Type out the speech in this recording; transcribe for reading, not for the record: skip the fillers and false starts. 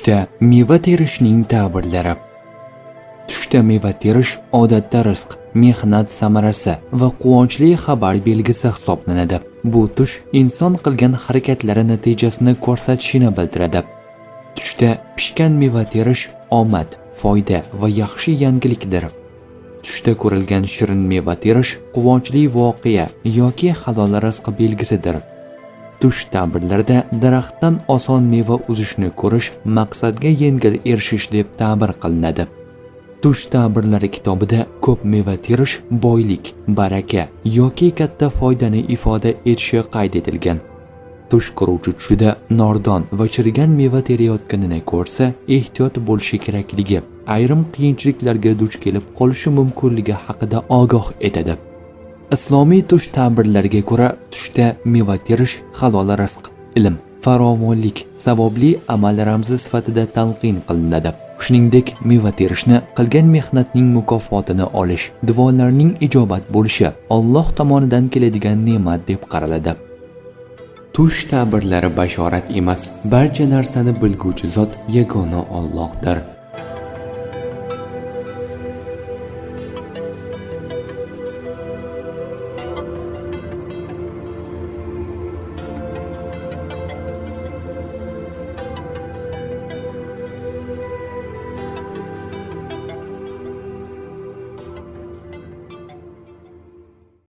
Tushda meva terishning ta'birlari. Tushda meva terish odatda rizq, mehnat samarasi va quvonchli xabar belgisi hisoblanadi. Bu tush inson qilgan harakatlari natijasini ko'rsatishini bildiradi. Tushda pishgan meva terish omad, foyda va yaxshi yangilikdir. Tushda ko'rilgan shirin meva terish quvonchli voqea yoki halol rizq belgisidir. Tush ta'birlarida daraxtdan oson meva uzishni ko'rish maqsadga yengil erishish deb ta'bir qilinadi. Tush ta'birlari kitobida ko'p meva terish boylik, baraka yoki katta foydani ifoda etishi qayd etilgan. Tush ko'ruvchi tushida nordon va chirigan meva terayotganini ko'rsa, ehtiyot bo'lishi kerakligi, ayrim qiyinchiliklarga duch kelib qolishi mumkinligi haqida ogoh etadi. Islomiy tush ta'birlariga ko'ra, tushda meva terish halol rizq, ilm, farovonlik, savobli amal ramzi sifatida talqin qilinadi. Shuningdek, meva terishni qilgan mehnatning mukofotini olish, duolarning ijobat bo'lishi Alloh tomonidan keladigan ne'mat deb qaraladi. Tush ta'birlari bashorat emas, barcha narsani bilguvchi zot yagona Allohdir.